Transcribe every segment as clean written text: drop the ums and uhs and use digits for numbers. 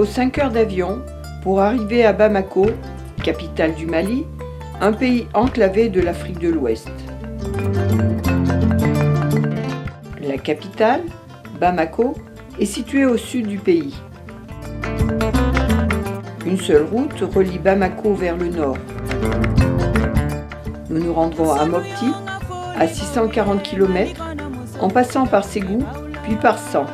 faut 5 heures d'avion pour arriver à Bamako, capitale du Mali, un pays enclavé de l'Afrique de l'Ouest. La capitale, Bamako, est située au sud du pays. Une seule route relie Bamako vers le nord. Nous nous rendrons à Mopti, à 640 km, en passant par Ségou, puis par San.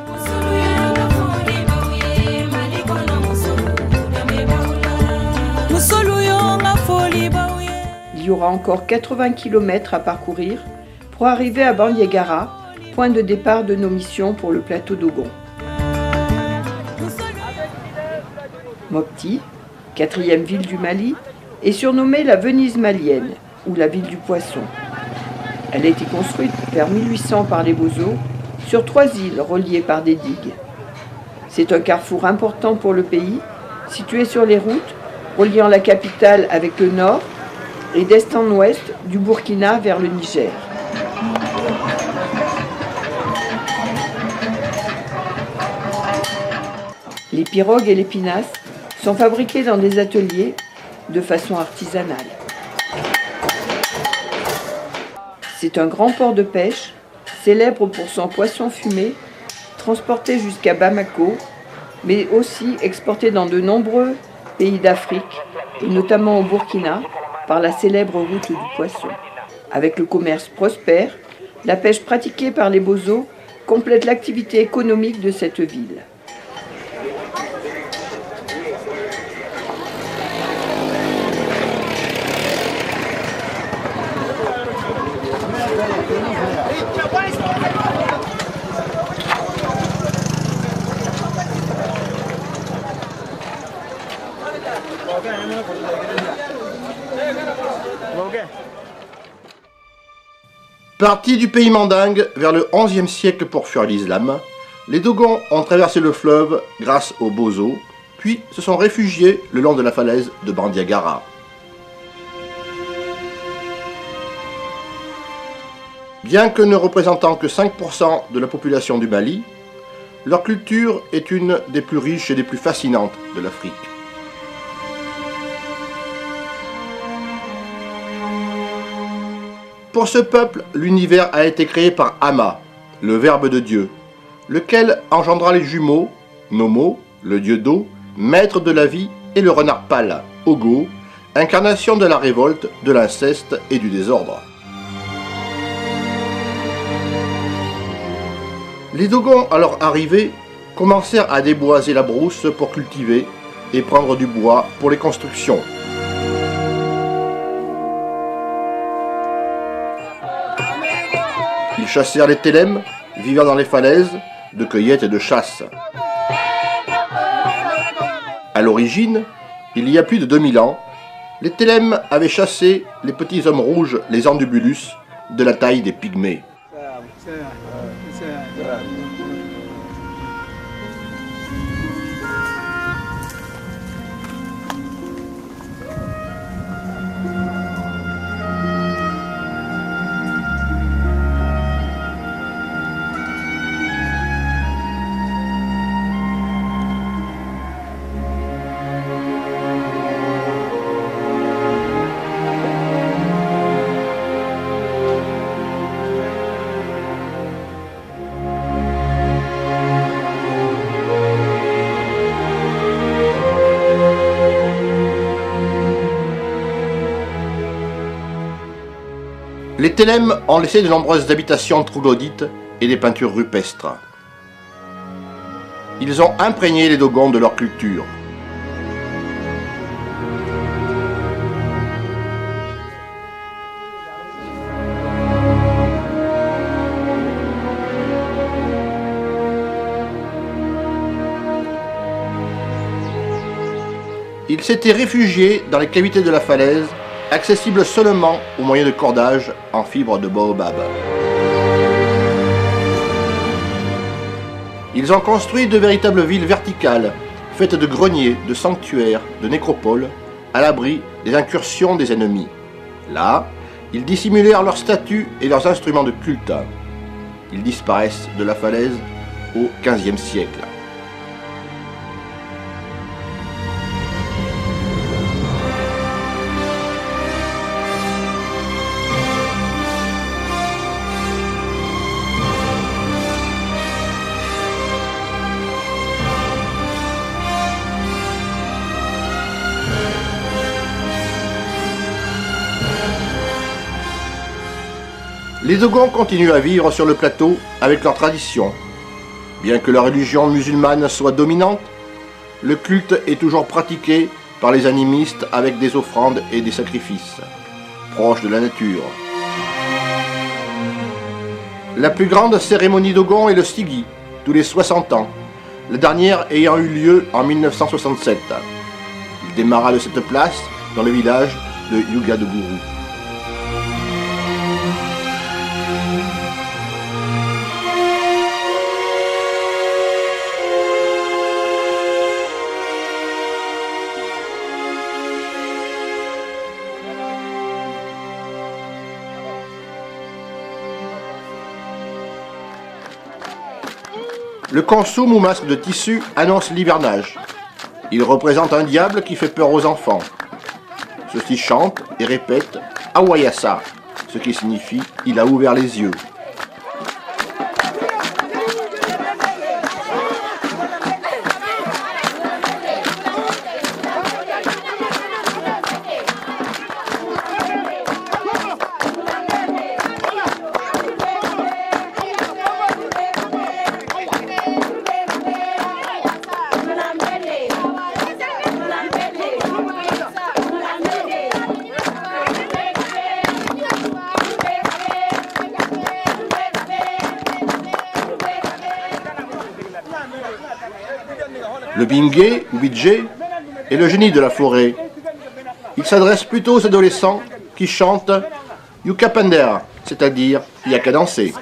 Il y aura encore 80 km à parcourir pour arriver à Bandiagara, point de départ de nos missions pour le plateau d'Ogon. Mopti, 4e ville du Mali, est surnommée la Venise malienne, ou la ville du poisson. Elle a été construite vers 1800 par les Bozos, sur 3 îles reliées par des digues. C'est un carrefour important pour le pays, situé sur les routes reliant la capitale avec le nord et d'est en ouest du Burkina vers le Niger. Les pirogues et les pinasses sont fabriquées dans des ateliers de façon artisanale. C'est un grand port de pêche, célèbre pour son poisson fumé, transporté jusqu'à Bamako, mais aussi exporté dans de nombreux pays d'Afrique, et notamment au Burkina, par la célèbre route du poisson. Avec le commerce prospère, la pêche pratiquée par les Bozos complète l'activité économique de cette ville. Partis du pays mandingue vers le XIe siècle pour fuir l'islam, les Dogons ont traversé le fleuve grâce aux Bozos, puis se sont réfugiés le long de la falaise de Bandiagara. Bien que ne représentant que 5% de la population du Mali, leur culture est une des plus riches et des plus fascinantes de l'Afrique. Pour ce peuple, l'univers a été créé par Ama, le Verbe de Dieu, lequel engendra les jumeaux, Nomo, le dieu d'eau, maître de la vie, et le renard pâle, Ogo, incarnation de la révolte, de l'inceste et du désordre. Les Dogons, à leur arrivée, commencèrent à déboiser la brousse pour cultiver et prendre du bois pour les constructions. Ils chassèrent les Télèmes, vivant dans les falaises, de cueillette et de chasse. À l'origine, il y a plus de 2000 ans, les Télèmes avaient chassé les petits hommes rouges, les Andubulus, de la taille des pygmées. Les Télèmes ont laissé de nombreuses habitations troglodytes et des peintures rupestres. Ils ont imprégné les Dogons de leur culture. Ils s'étaient réfugiés dans les cavités de la falaise, accessibles seulement au moyen de cordages en fibres de baobab. Ils ont construit de véritables villes verticales, faites de greniers, de sanctuaires, de nécropoles, à l'abri des incursions des ennemis. Là, ils dissimulèrent leurs statues et leurs instruments de culte. Ils disparaissent de la falaise au XVe siècle. Les Dogons continuent à vivre sur le plateau avec leurs traditions. Bien que la religion musulmane soit dominante, le culte est toujours pratiqué par les animistes avec des offrandes et des sacrifices, proches de la nature. La plus grande cérémonie Dogon est le Sigi, tous les 60 ans, la dernière ayant eu lieu en 1967. Il démarra de cette place dans le village de Yugadoguru. Le konsum ou masque de tissu annonce l'hivernage. Il représente un diable qui fait peur aux enfants. Ceux-ci chantent et répètent « Awayasa », ce qui signifie « il a ouvert les yeux ». Le Bingé, ou Bidjé, est le génie de la forêt. Il s'adresse plutôt aux adolescents qui chantent Yukapender, c'est-à-dire il n'y a qu'à danser.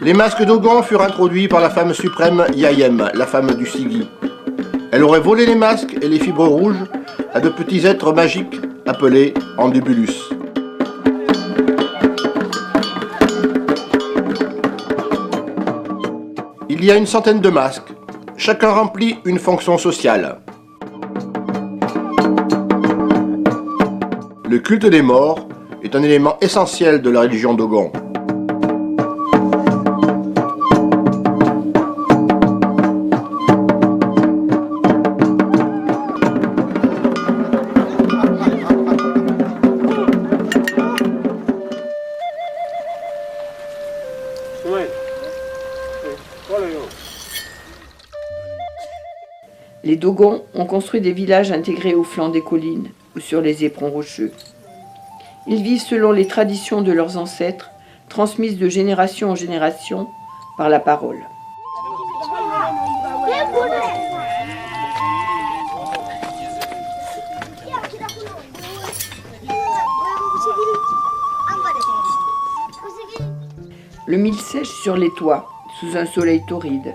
Les masques Dogon furent introduits par la femme suprême Yayem, la femme du Sigi. Elle aurait volé les masques et les fibres rouges à de petits êtres magiques appelés Andubulus. Il y a une centaine de masques, chacun remplit une fonction sociale. Le culte des morts est un élément essentiel de la religion Dogon. Les Dogons ont construit des villages intégrés au flanc des collines ou sur les éperons rocheux. Ils vivent selon les traditions de leurs ancêtres, transmises de génération en génération par la parole. Le mil sèche sur les toits, sous un soleil torride.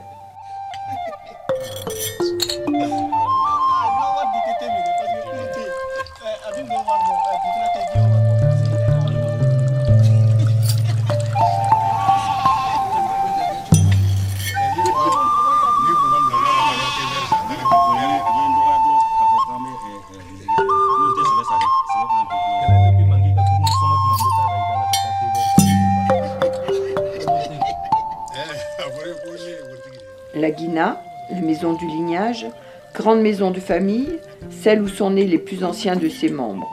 La Guina, la maison du lignage, grande maison de famille, celle où sont nés les plus anciens de ses membres.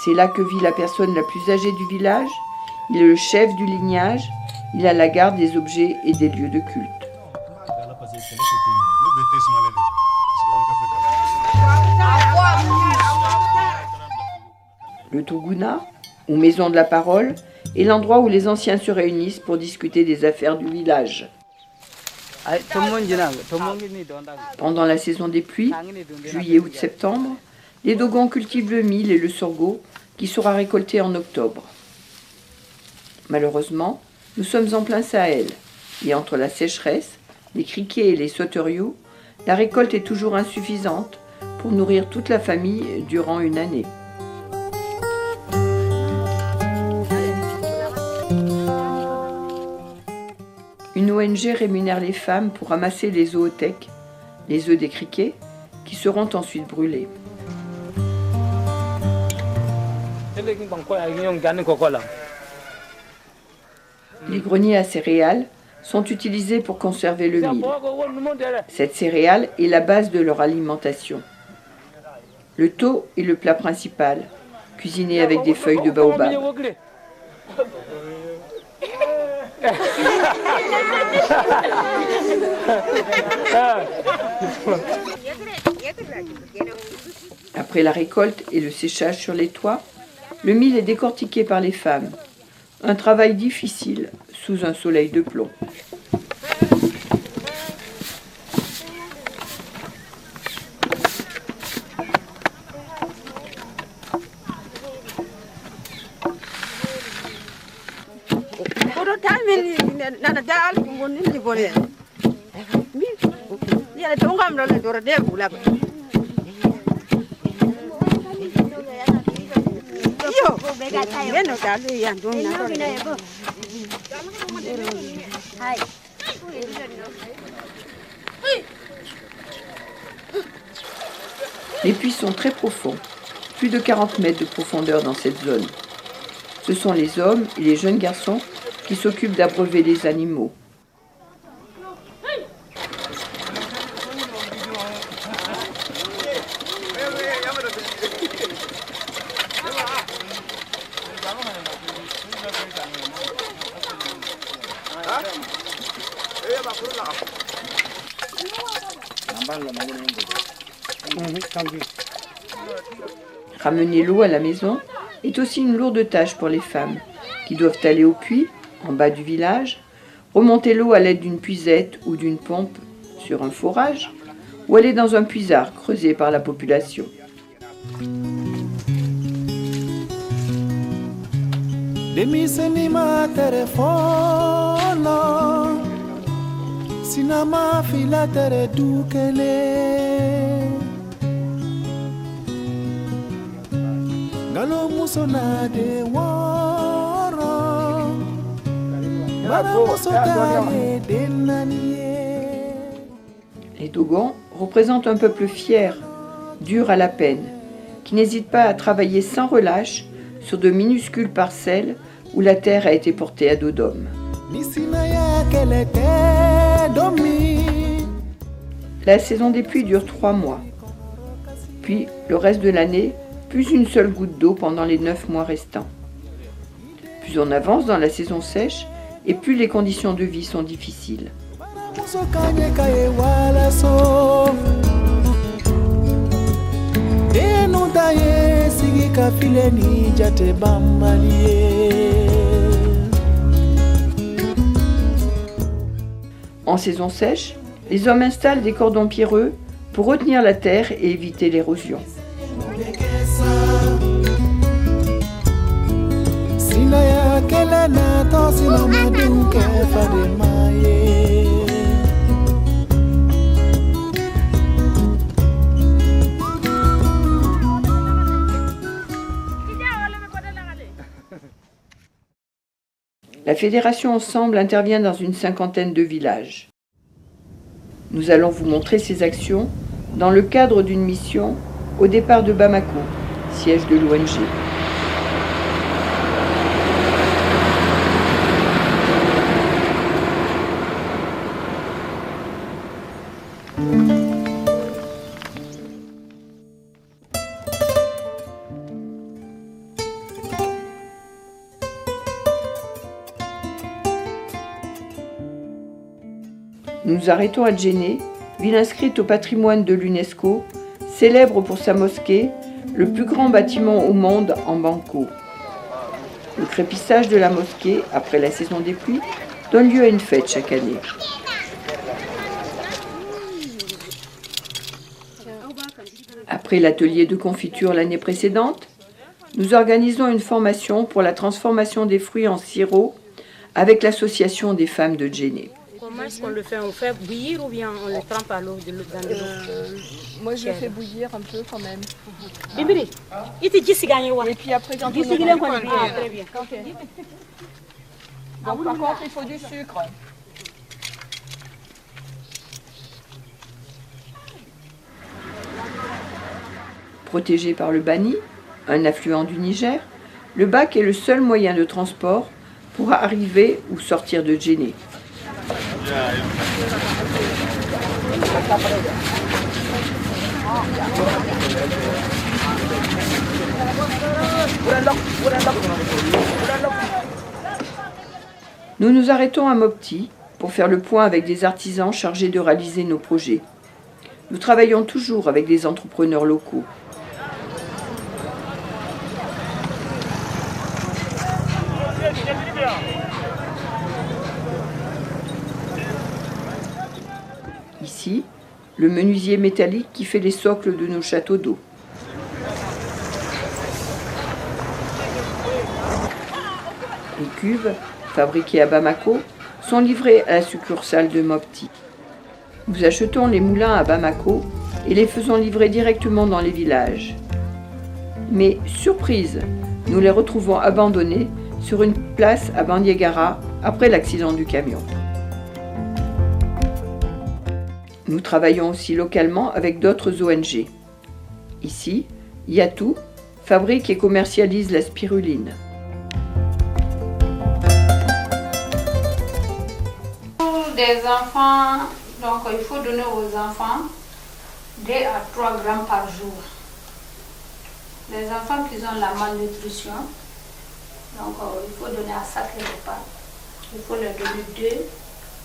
C'est là que vit la personne la plus âgée du village, il est le chef du lignage, il a la garde des objets et des lieux de culte. Le Tuguna, ou maison de la parole, est l'endroit où les anciens se réunissent pour discuter des affaires du village. Pendant la saison des pluies, juillet, août, septembre, les Dogons cultivent le mil et le sorgho qui sera récolté en octobre. Malheureusement, nous sommes en plein Sahel et entre la sécheresse, les criquets et les sauteriaux, la récolte est toujours insuffisante pour nourrir toute la famille durant une année. Une ONG rémunère les femmes pour ramasser les zoothèques, les œufs des criquets, qui seront ensuite brûlés. Les greniers à céréales sont utilisés pour conserver le mil. Cette céréale est la base de leur alimentation. Le tho est le plat principal, cuisiné avec des feuilles de baobab. Après la récolte et le séchage sur les toits, le mil est décortiqué par les femmes. Un travail difficile sous un soleil de plomb. Les puits sont très profonds, plus de 40 mètres de profondeur dans cette zone. Ce sont les hommes et les jeunes garçons qui s'occupent d'abreuver les animaux. Ramener l'eau à la maison est aussi une lourde tâche pour les femmes, qui doivent aller au puits, en bas du village, remonter l'eau à l'aide d'une puisette ou d'une pompe sur un forage, ou aller dans un puisard creusé par la population. Les Dogons représentent un peuple fier, dur à la peine, qui n'hésite pas à travailler sans relâche sur de minuscules parcelles où la terre a été portée à dos d'homme. La saison des pluies dure 3 mois. Puis, le reste de l'année, plus une seule goutte d'eau pendant les 9 mois restants. Plus on avance dans la saison sèche, et plus les conditions de vie sont difficiles. En saison sèche, les hommes installent des cordons pierreux pour retenir la terre et éviter l'érosion. La fédération Ensemble intervient dans une 50aine de villages. Nous allons vous montrer ses actions dans le cadre d'une mission au départ de Bamako, siège de l'ONG. Nous nous arrêtons à Djenné, ville inscrite au patrimoine de l'UNESCO, célèbre pour sa mosquée, le plus grand bâtiment au monde en banco. Le crépissage de la mosquée, après la saison des pluies, donne lieu à une fête chaque année. Après l'atelier de confiture l'année précédente, nous organisons une formation pour la transformation des fruits en sirop avec l'association des femmes de Djenné. Comment est-ce qu'on le fait? On fait bouillir ou bien on le trempe à l'eau dans de l'eau? Moi, je fais bouillir un peu quand même. Et puis après, quand on très bien. Ok. Donc, par contre, il faut du sucre. Protégé par le Bani, un affluent du Niger, le bac est le seul moyen de transport pour arriver ou sortir de Djenné. Nous nous arrêtons à Mopti pour faire le point avec des artisans chargés de réaliser nos projets. Nous travaillons toujours avec des entrepreneurs locaux. Ici, le menuisier métallique qui fait les socles de nos châteaux d'eau. Les cuves, fabriquées à Bamako, sont livrées à la succursale de Mopti. Nous achetons les moulins à Bamako et les faisons livrer directement dans les villages. Mais, surprise, nous les retrouvons abandonnés sur une place à Bandiagara après l'accident du camion. Nous travaillons aussi localement avec d'autres ONG. Ici, Yatou fabrique et commercialise la spiruline. Pour des enfants, donc il faut donner aux enfants 2 à 3 grammes par jour. Les enfants qui ont la malnutrition, donc il faut donner à chaque repas. Il faut leur donner 2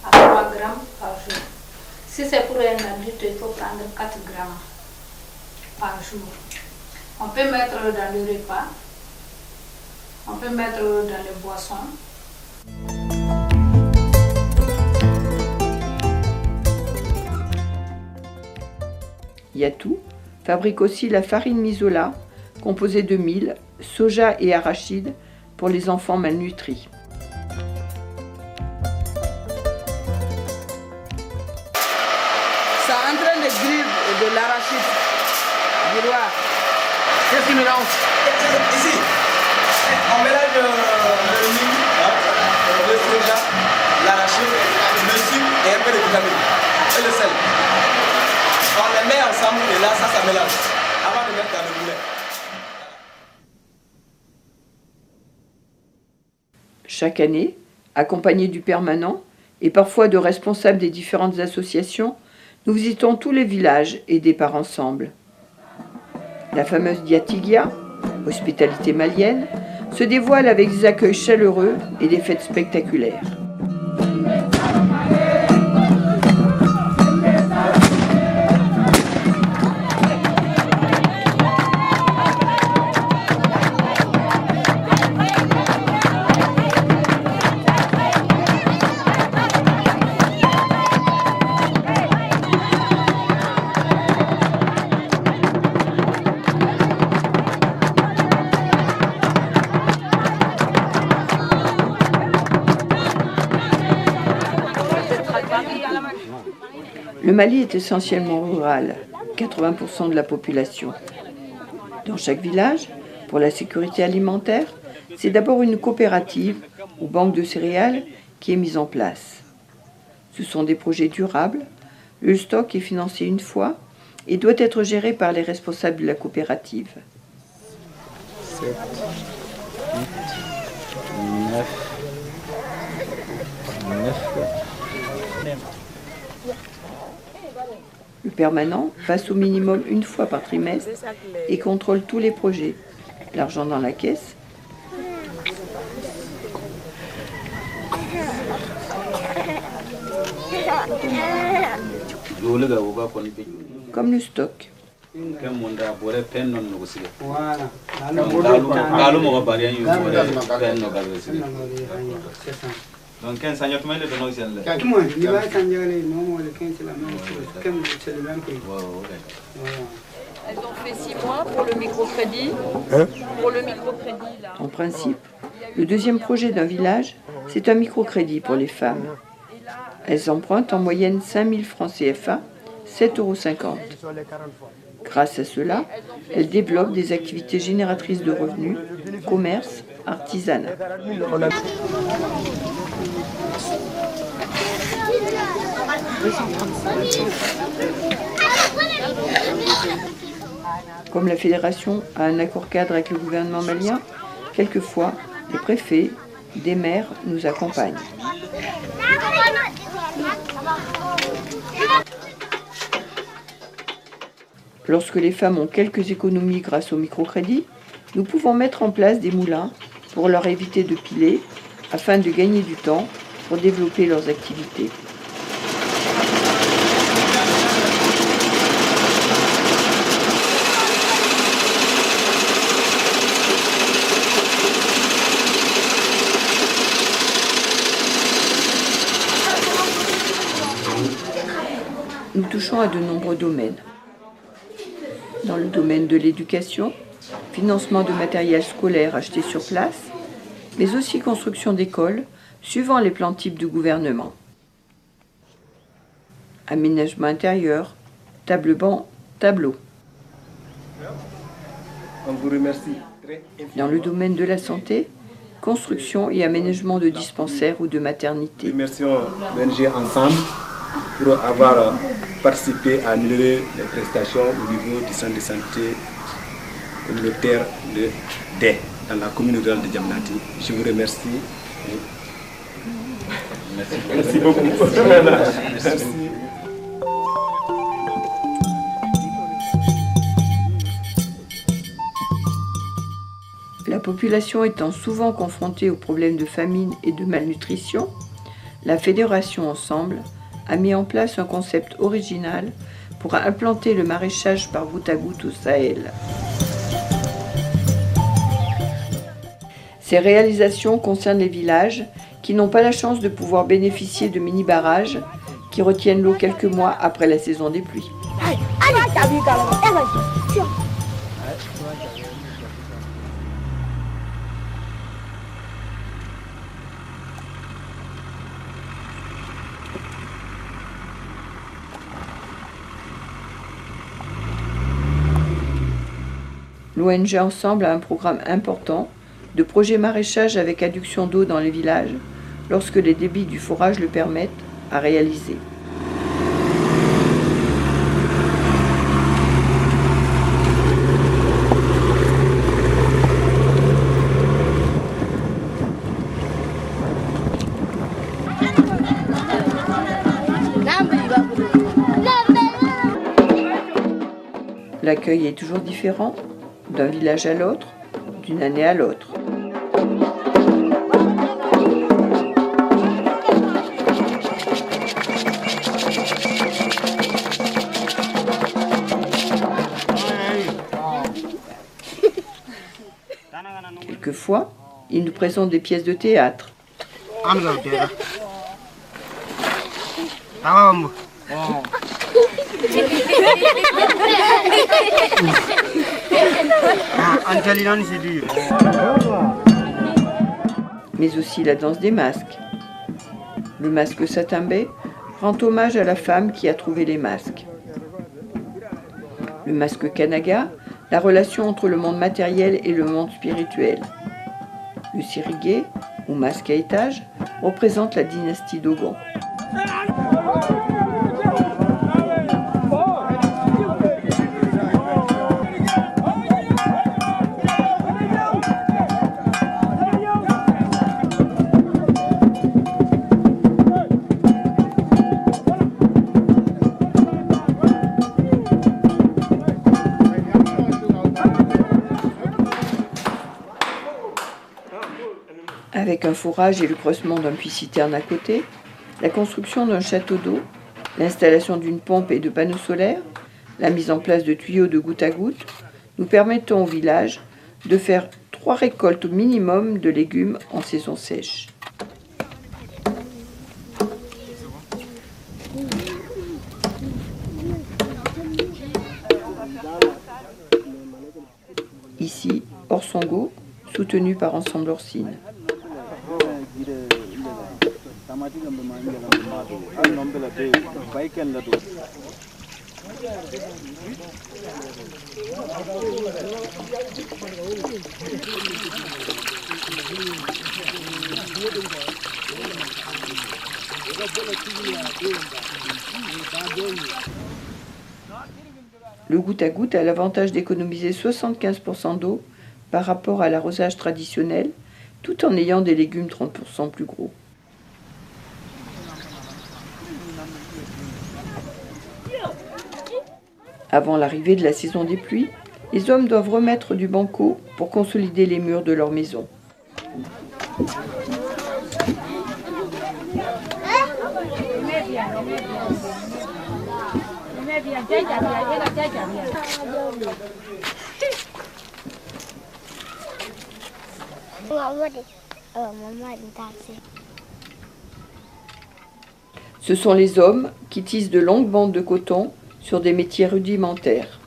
à 3 grammes par jour. Si c'est pour un adulte, il faut prendre 4 grammes par jour. On peut mettre dans le repas, on peut mettre dans les boissons. Yatou fabrique aussi la farine misola, composée de mil, soja et arachide pour les enfants malnutris. Ça est en train de griller de l'arachide. Qu'est-ce qu'il mélange? Ici, on mélange le mil, le soja, l'arachide, le sucre et un peu de vitamine et le sel. On les met ensemble et là, ça mélange avant de mettre dans le boulet. Chaque année, accompagnés du permanent et parfois de responsables des différentes associations, nous visitons tous les villages aidés par ensemble. La fameuse Diatigia, hospitalité malienne, se dévoile avec des accueils chaleureux et des fêtes spectaculaires. Le Mali est essentiellement rural, 80% de la population. Dans chaque village, pour la sécurité alimentaire, c'est d'abord une coopérative ou banque de céréales qui est mise en place. Ce sont des projets durables, le stock est financé une fois et doit être géré par les responsables de la coopérative. 7, 8, 9. Le permanent passe au minimum une fois par trimestre et contrôle tous les projets. L'argent dans la caisse. Comme le stock. Donc 15 ans, tu m'as dit de nous ici. Elles ont fait 6 mois pour le microcrédit. Pour le microcrédit, là. En principe, le deuxième projet d'un village, c'est un microcrédit pour les femmes. Elles empruntent en moyenne 5 000 francs CFA, 7,50 €. Grâce à cela, elles développent des activités génératrices de revenus, commerce, artisanat. Comme la fédération a un accord cadre avec le gouvernement malien, quelquefois, les préfets, des maires nous accompagnent. Lorsque les femmes ont quelques économies grâce au microcrédit, nous pouvons mettre en place des moulins pour leur éviter de piler, afin de gagner du temps pour développer leurs activités. Nous touchons à de nombreux domaines. Dans le domaine de l'éducation, financement de matériel scolaire acheté sur place, mais aussi construction d'écoles, suivant les plans types du gouvernement. Aménagement intérieur, table-banc, tableau. On vous remercie. Dans le domaine de la santé, construction et aménagement de dispensaires ou de maternités. Remercions l'ONG Ensemble pour avoir participé à améliorer les prestations au niveau du centre de santé communautaire de Dé, dans la commune rurale de Djamnati. Je vous remercie. Merci beaucoup. Merci. La population étant souvent confrontée aux problèmes de famine et de malnutrition, la Fédération Ensemble a mis en place un concept original pour implanter le maraîchage par goutte à goutte au Sahel. Ces réalisations concernent les villages qui n'ont pas la chance de pouvoir bénéficier de mini-barrages qui retiennent l'eau quelques mois après la saison des pluies. L'ONG Ensemble a un programme important de projets maraîchage avec adduction d'eau dans les villages, lorsque les débits du forage le permettent, à réaliser. L'accueil est toujours différent, d'un village à l'autre, d'une année à l'autre. Quelquefois, ils nous présentent des pièces de théâtre. Mais aussi la danse des masques. Le masque Satimbé rend hommage à la femme qui a trouvé les masques. Le masque Kanaga, la relation entre le monde matériel et le monde spirituel. Le sirigué, ou masque à étage, représente la dynastie Dogon. Avec un fourrage et le creusement d'un puits-citerne à côté, la construction d'un château d'eau, l'installation d'une pompe et de panneaux solaires, la mise en place de tuyaux de goutte à goutte, nous permettent au village de faire 3 récoltes minimum de légumes en saison sèche. Ici, Orsongo, soutenu par Ensemble Orsine. Le goutte à goutte a l'avantage d'économiser 75% d'eau par rapport à l'arrosage traditionnel, tout en ayant des légumes 30% plus gros. Avant l'arrivée de la saison des pluies, les hommes doivent remettre du banco pour consolider les murs de leur maison. Ce sont les hommes qui tissent de longues bandes de coton sur des métiers rudimentaires.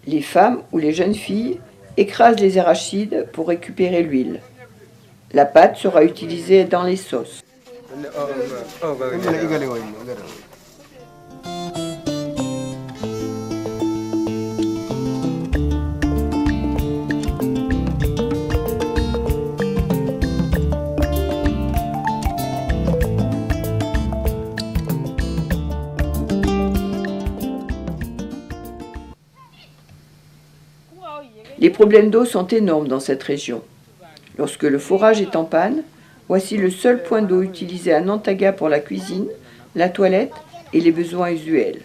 Les femmes ou les jeunes filles écrasent les arachides pour récupérer l'huile. La pâte sera utilisée dans les sauces. Les problèmes d'eau sont énormes dans cette région. Lorsque le forage est en panne, voici le seul point d'eau utilisé à Nantaga pour la cuisine, la toilette et les besoins usuels.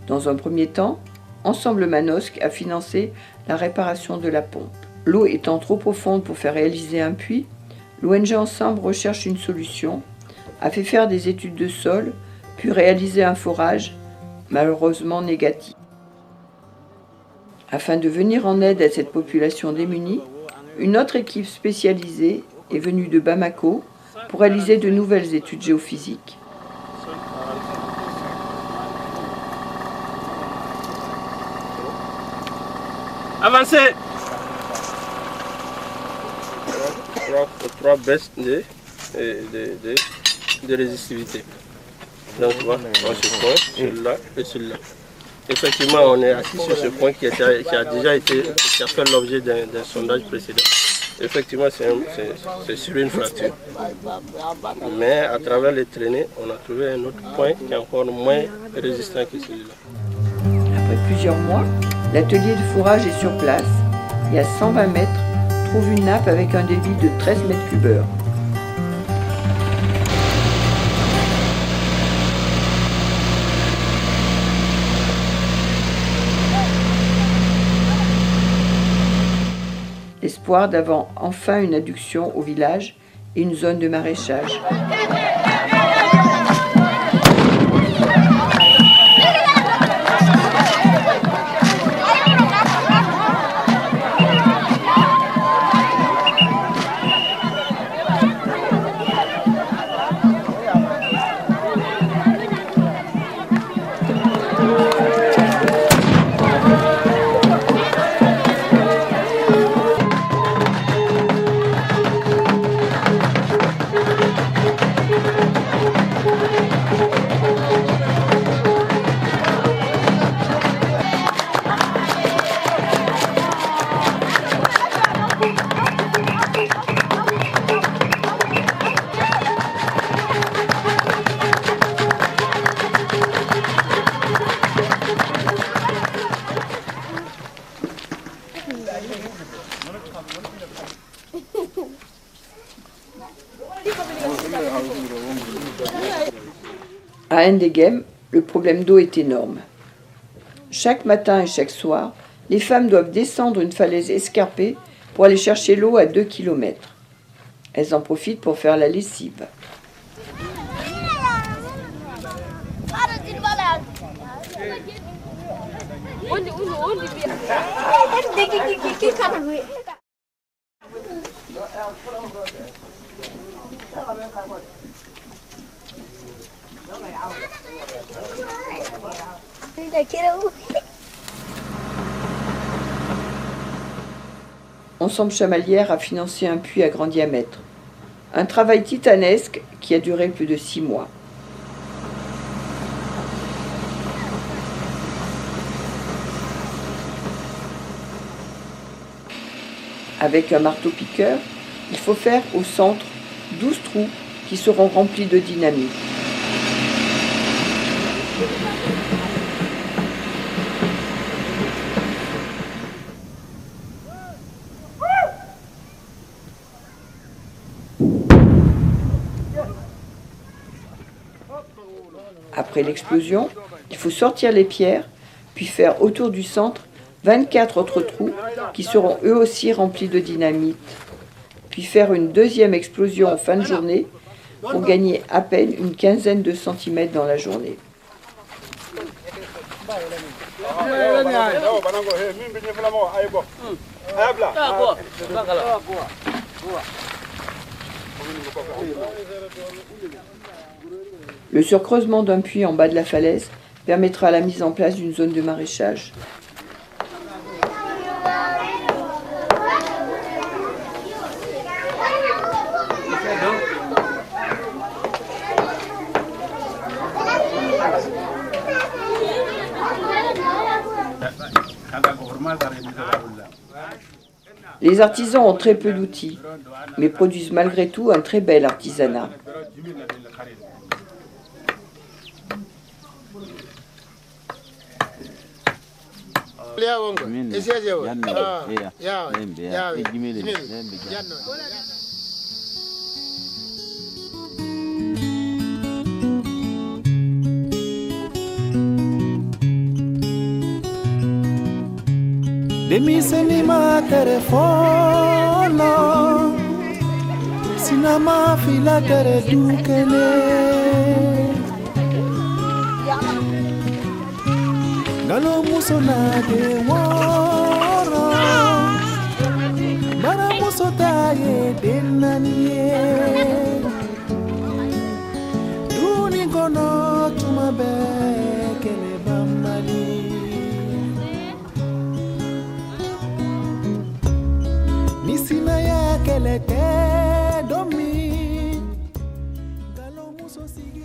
Dans un premier temps, Ensemble Manosque a financé la réparation de la pompe. L'eau étant trop profonde pour faire réaliser un puits, l'ONG Ensemble recherche une solution, a fait faire des études de sol, puis réaliser un forage, malheureusement négatif. Afin de venir en aide à cette population démunie, une autre équipe spécialisée est venue de Bamako pour réaliser de nouvelles études géophysiques. Avancez. Trois baisses de résistivité. Donc voilà, on se point, celui-là et celui-là. Effectivement, on est assis sur ce point qui a fait l'objet d'un sondage précédent. Effectivement, c'est sur une fracture. Mais à travers les traînées, on a trouvé un autre point qui est encore moins résistant que celui-là. Après plusieurs mois, l'atelier de fourrage est sur place et à 120 mètres trouve une nappe avec un débit de 13 mètres cubeurs. L'espoir d'avoir enfin une adduction au village et une zone de maraîchage. À Ndegem, le problème d'eau est énorme. Chaque matin et chaque soir, les femmes doivent descendre une falaise escarpée pour aller chercher l'eau à 2 km. Elles en profitent pour faire la lessive. Ensemble Chamalières a financé un puits à grand diamètre. Un travail titanesque qui a duré plus de 6 mois. Avec un marteau-piqueur, il faut faire au centre 12 trous qui seront remplis de dynamite. Après l'explosion, il faut sortir les pierres, puis faire autour du centre 24 autres trous qui seront eux aussi remplis de dynamite, puis faire une deuxième explosion en fin de journée pour gagner à peine une quinzaine de centimètres dans la journée. Le surcreusement d'un puits en bas de la falaise permettra la mise en place d'une zone de maraîchage. Les artisans ont très peu d'outils, mais produisent malgré tout un très bel artisanat. Demiseni ma telefono sinama fila tere dukele Galo muso na de woro Bara muso taye denanie Duni kono tumabe kele bambali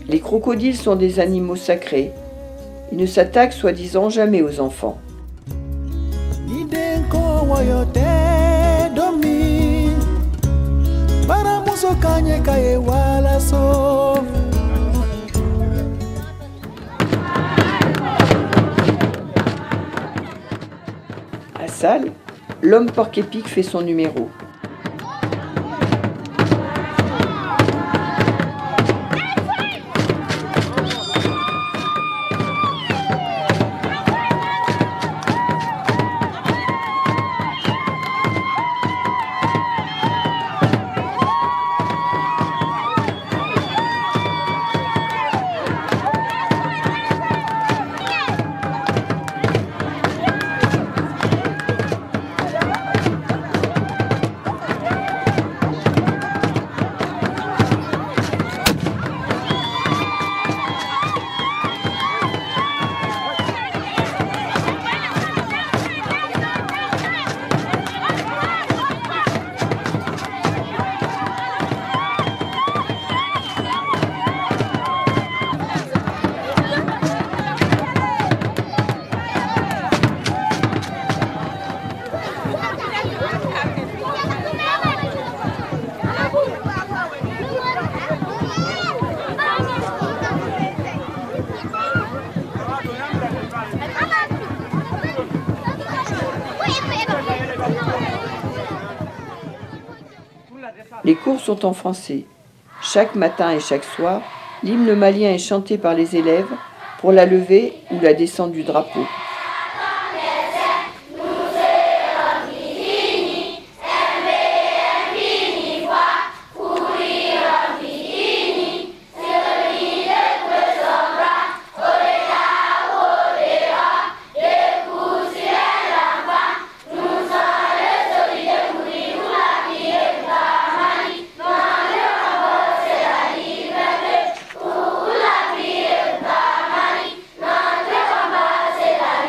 Les crocodiles sont des animaux sacrés. Ils ne s'attaquent soi-disant jamais aux enfants. À Salles, l'homme porc-épic fait son numéro. Les cours sont en français. Chaque matin et chaque soir, l'hymne malien est chanté par les élèves pour la levée ou la descente du drapeau. C'est la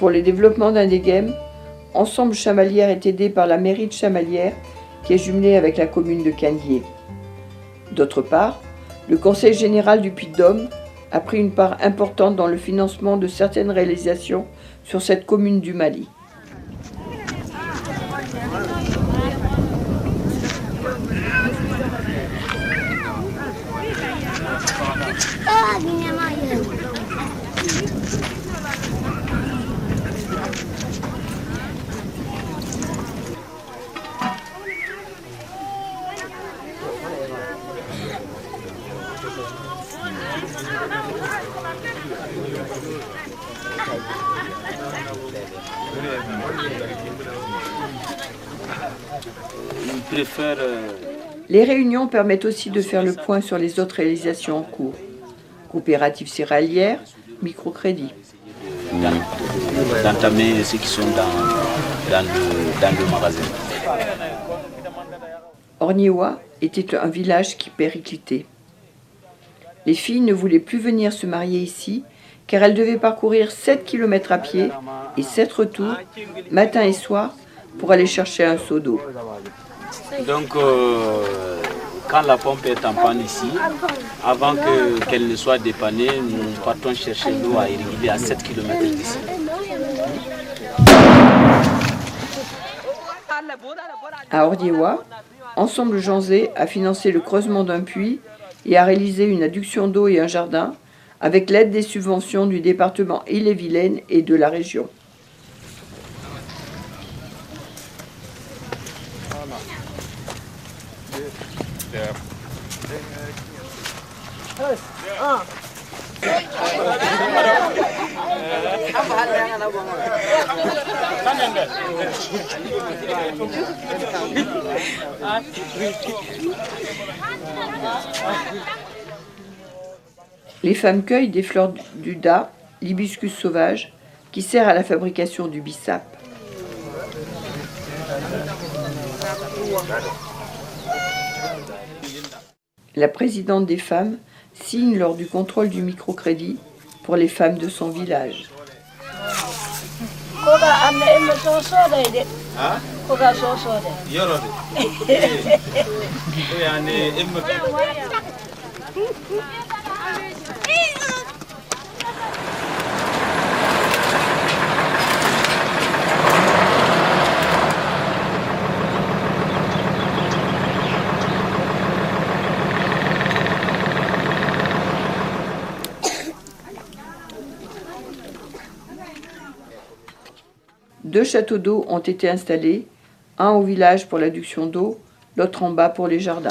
Pour le développement d'Indegem, Ensemble Chamalières est aidé par la mairie de Chamalières, qui est jumelée avec la commune de Candier. D'autre part, le Conseil général du Puy-de-Dôme a pris une part importante dans le financement de certaines réalisations sur cette commune du Mali. Les réunions permettent aussi de faire le point sur les autres réalisations en cours. Coopérative céréalière, microcrédit. D'entamer ceux qui sont dans le magasin. Orgnewa était un village qui périclitait. Les filles ne voulaient plus venir se marier ici car elles devaient parcourir 7 km à pied et 7 retours, matin et soir, pour aller chercher un seau d'eau. Donc, quand la pompe est en panne ici, avant qu'elle ne soit dépannée, nous partons chercher l'eau à irriguer à 7 km d'ici. À Orgnewa, Ensemble Janzé a financé le creusement d'un puits et a réalisé une adduction d'eau et un jardin avec l'aide des subventions du département Ille-et-Vilaine et de la région. Les femmes cueillent des fleurs du dac, l'hibiscus sauvage, qui sert à la fabrication du bissap. La présidente des femmes signe lors du contrôle du microcrédit pour les femmes de son village. Deux châteaux d'eau ont été installés, un au village pour l'adduction d'eau, l'autre en bas pour les jardins.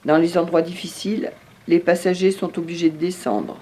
Dans les endroits difficiles, les passagers sont obligés de descendre.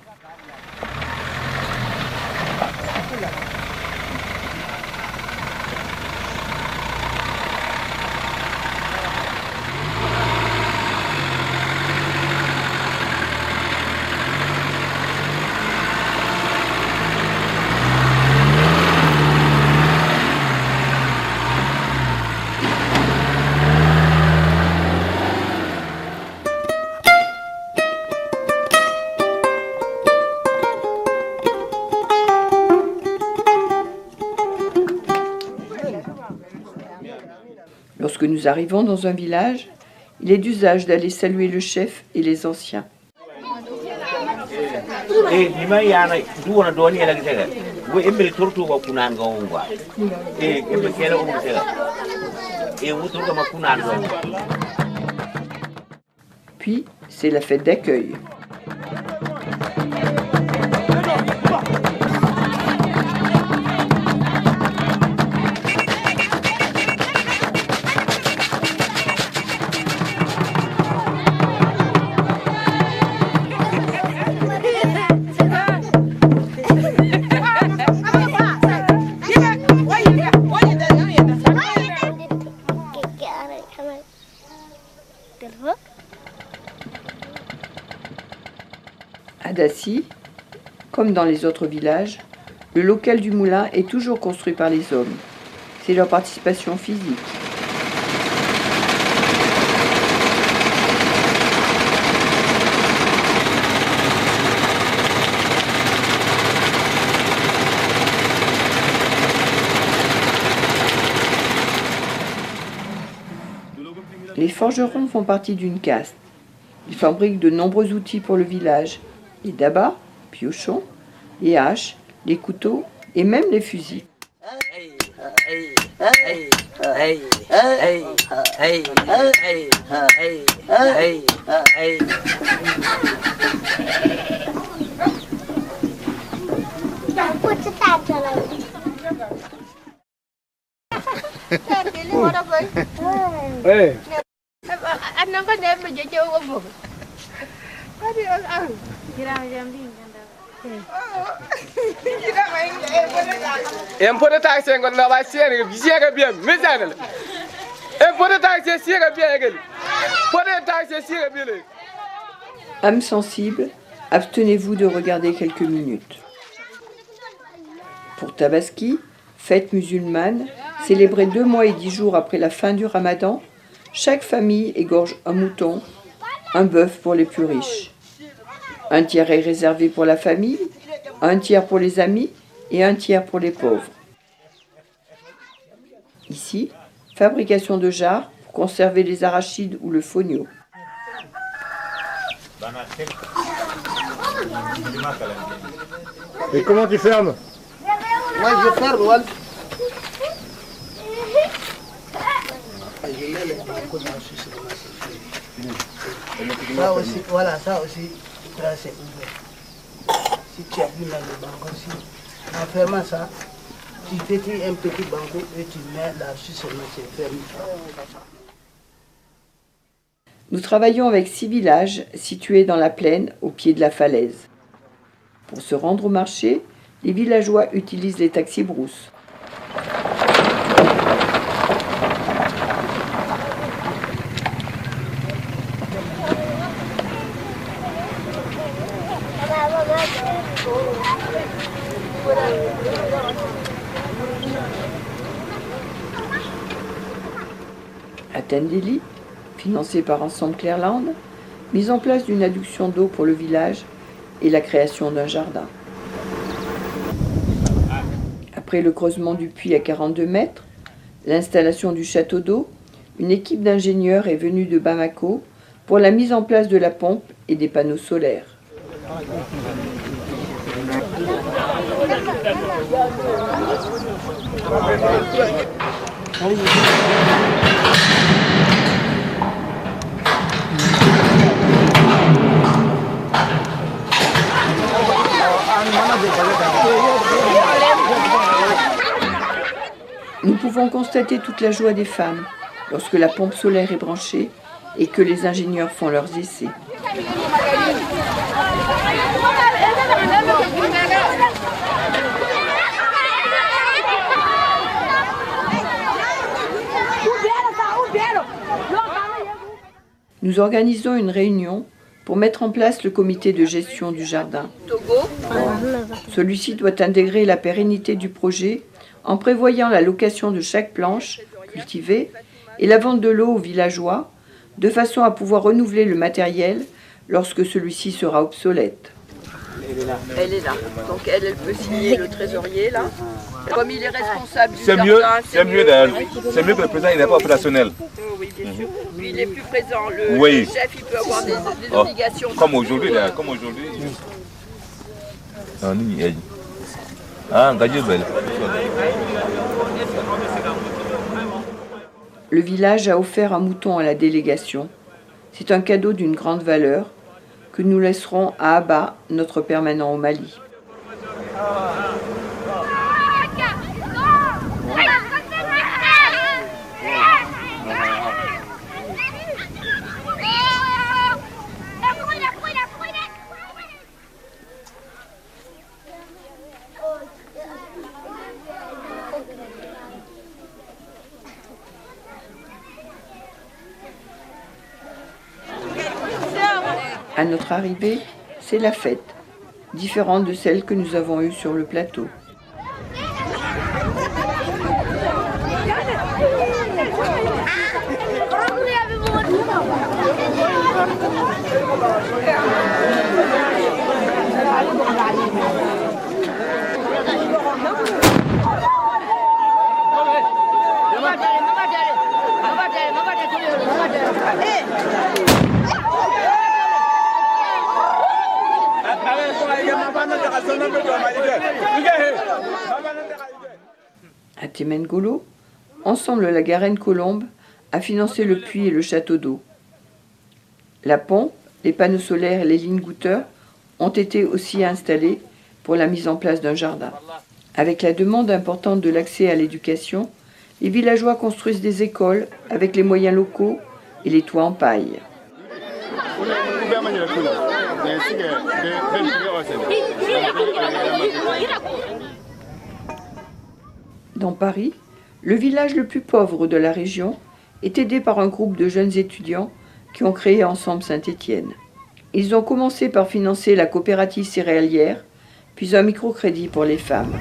nous arrivons dans un village, il est d'usage d'aller saluer le chef et les anciens. Puis, c'est la fête d'accueil. À Dassy, comme dans les autres villages, le local du moulin est toujours construit par les hommes. C'est leur participation physique. Les forgerons font partie d'une caste. Ils fabriquent de nombreux outils pour le village. Les dabas, piochons, les haches, les couteaux et même les fusils. Âmes sensibles, abstenez-vous de regarder quelques minutes. Pour Tabaski, fête musulmane, célébrée 2 mois et 10 jours après la fin du Ramadan, chaque famille égorge un mouton, un bœuf pour les plus riches. Un tiers est réservé pour la famille, un tiers pour les amis et un tiers pour les pauvres. Ici, fabrication de jarres pour conserver les arachides ou le fonio. Et comment tu fermes? Moi je ferme, voilà. Ça aussi, voilà, ça aussi, c'est ouvert. Si tu appuies dans le banco, en fermant ça, tu fais un petit banco et tu mets là-dessus seulement, c'est fermé. Nous travaillons avec 6 villages situés dans la plaine au pied de la falaise. Pour se rendre au marché, les villageois utilisent les taxis-brousses. À Tendeli, financé par Ensemble Clairland, mise en place d'une adduction d'eau pour le village et la création d'un jardin. Après le creusement du puits à 42 mètres, l'installation du château d'eau, une équipe d'ingénieurs est venue de Bamako pour la mise en place de la pompe et des panneaux solaires. Nous pouvons constater toute la joie des femmes lorsque la pompe solaire est branchée et que les ingénieurs font leurs essais. Nous organisons une réunion pour mettre en place le comité de gestion du jardin. Celui-ci doit intégrer la pérennité du projet en prévoyant la location de chaque planche cultivée et la vente de l'eau aux villageois, de façon à pouvoir renouveler le matériel lorsque celui-ci sera obsolète. Elle est là. Donc elle peut signer le trésorier là. Comme il est responsable du C'est jardin, mieux, c'est mieux que le président il n'est pas opérationnel. Oui, bien sûr. Lui, il est plus présent. Le chef, il peut avoir des obligations. Comme aujourd'hui, comme aujourd'hui. Le village a offert un mouton à la délégation. C'est un cadeau d'une grande valeur que nous laisserons à Abba, notre permanent au Mali. À notre arrivée, c'est la fête, différente de celle que nous avons eue sur le plateau. À Temengolo, ensemble la Garenne Colombe a financé le puits et le château d'eau. La pompe, les panneaux solaires et les lignes goutteurs ont été aussi installés pour la mise en place d'un jardin. Avec la demande importante de l'accès à l'éducation, les villageois construisent des écoles avec les moyens locaux et les toits en paille. Dans Paris, le village le plus pauvre de la région est aidé par un groupe de jeunes étudiants qui ont créé ensemble Saint-Étienne. Ils ont commencé par financer la coopérative céréalière, puis un microcrédit pour les femmes.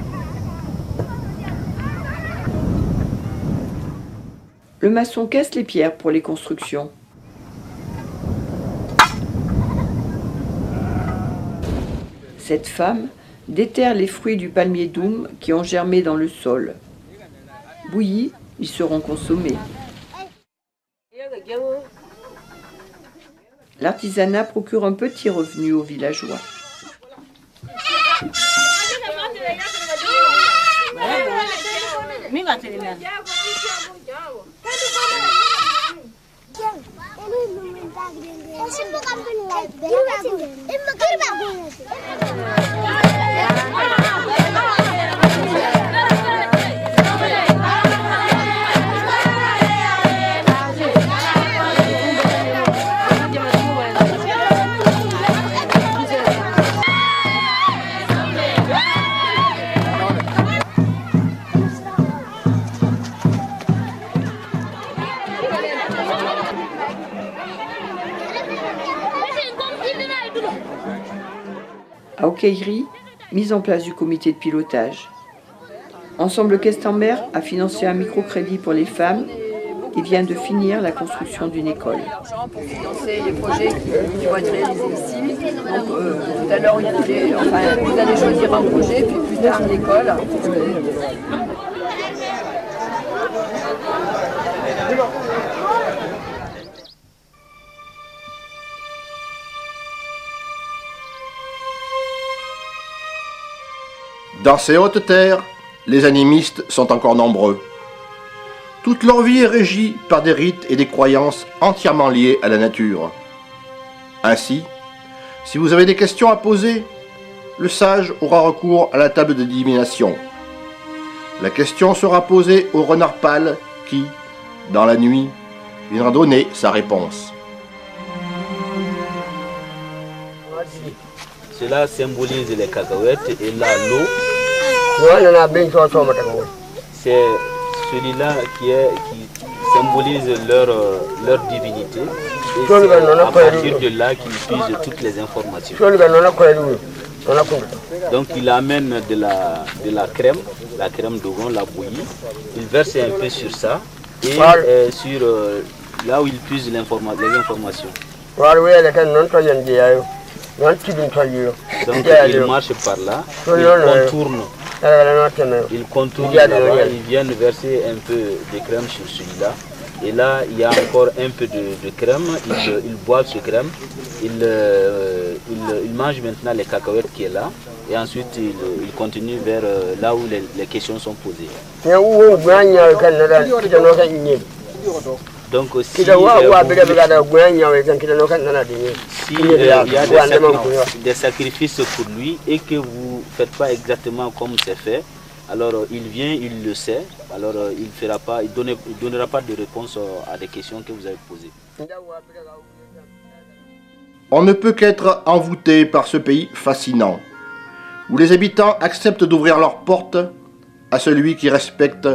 Le maçon casse les pierres pour les constructions. Cette femme déterre les fruits du palmier doum qui ont germé dans le sol. Bouillis, ils seront consommés. L'artisanat procure un petit revenu aux villageois. À Okeiri, mise en place du comité de pilotage. Ensemble Questembert a financé un microcrédit pour les femmes et vient de finir la construction d'une école. Pour financer les projets qui vont être réalisés ici. Donc tout à l'heure, vous allez choisir un projet, puis plus tard l'école. Dans ces hautes terres, les animistes sont encore nombreux. Toute leur vie est régie par des rites et des croyances entièrement liées à la nature. Ainsi, si vous avez des questions à poser, le sage aura recours à la table de divination. La question sera posée au renard pâle qui, dans la nuit, viendra donner sa réponse. Cela symbolise les cacahuètes et là l'eau. C'est celui-là qui symbolise leur divinité. Et c'est à partir de là qu'ils puisent toutes les informations. Donc il amène de la crème d'oignon, la bouillie. Il verse un peu sur ça et sur là où il puise les informations. Donc il marche par là, il contourne Ils contournent là-bas, ils viennent verser un peu de crème sur celui-là. Et là, il y a encore un peu de crème. Ils boivent ce crème. Ils mangent maintenant les cacahuètes qui est là. Et ensuite, ils continuent vers là où les questions sont posées. Donc s'il y a des sacrifices pour lui et que vous ne faites pas exactement comme c'est fait, alors il vient, il le sait, alors il donnera pas de réponse à des questions que vous avez posées. On ne peut qu'être envoûté par ce pays fascinant, où les habitants acceptent d'ouvrir leurs portes à celui qui respecte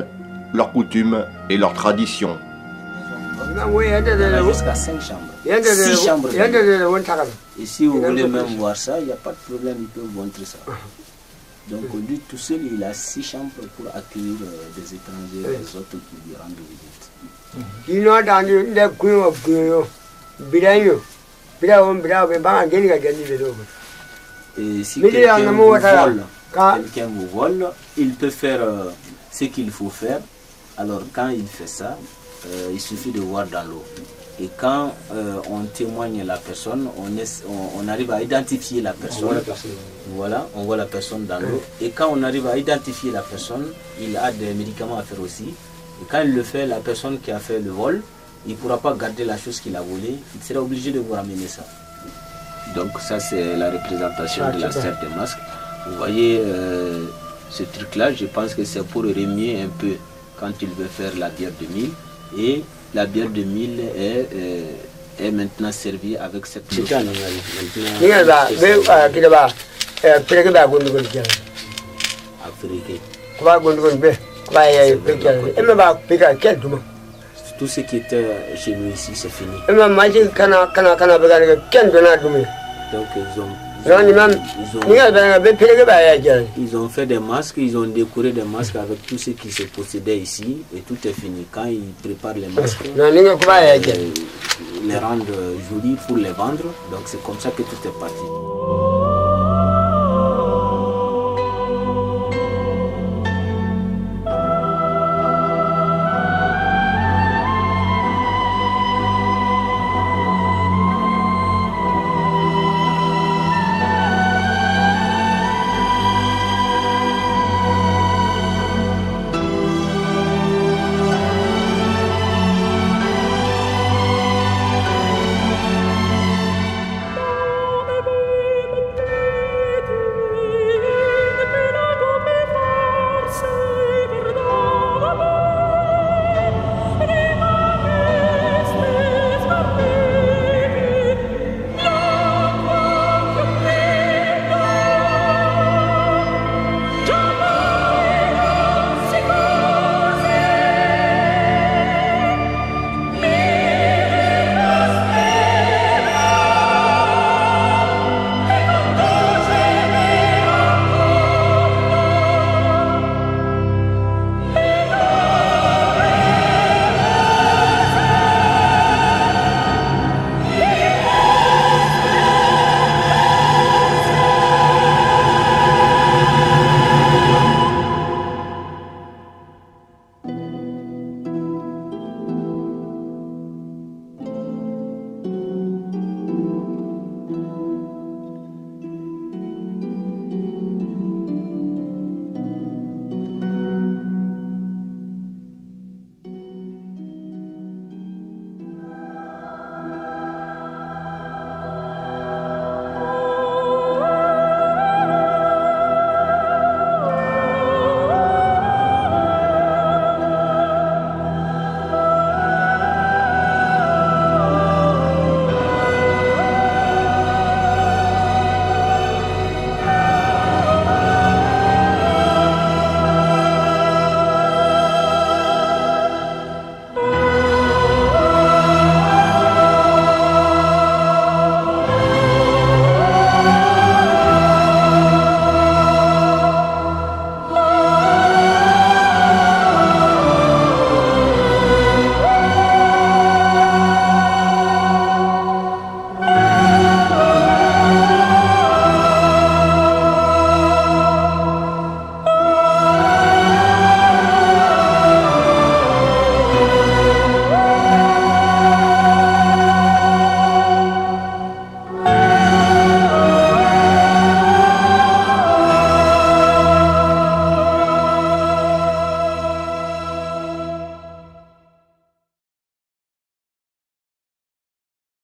leurs coutumes et leurs traditions. Jusqu'à 5 chambres. 6 chambres. Et si vous voulez même voir ça, il n'y a pas de problème, il peut vous montrer ça. Donc lui tout seul, il a 6 chambres pour accueillir des étrangers, les autres qui lui rendent visite. Et si quelqu'un vous vole, il peut faire ce qu'il faut faire. Alors quand il fait ça, il suffit de voir dans l'eau. Et quand on témoigne la personne, on arrive à identifier la personne. Voilà, on voit la personne dans l'eau. Et quand on arrive à identifier la personne, il a des médicaments à faire aussi. Et quand il le fait, la personne qui a fait le vol, il ne pourra pas garder la chose qu'il a volée. Il sera obligé de vous ramener ça. Donc ça, c'est la représentation de la serre des masques. Vous voyez ce truc-là, je pense que c'est pour remuer un peu quand il veut faire la bière de mille. Et la bière de mille est maintenant servie avec cette chose. Tout ce qui était chez nous ici, c'est fini. Donc ils ont fait des masques, ils ont décoré des masques avec tout ce qui se possédait ici et tout est fini. Quand ils préparent les masques, ils les rendent jolis pour les vendre. Donc c'est comme ça que tout est parti.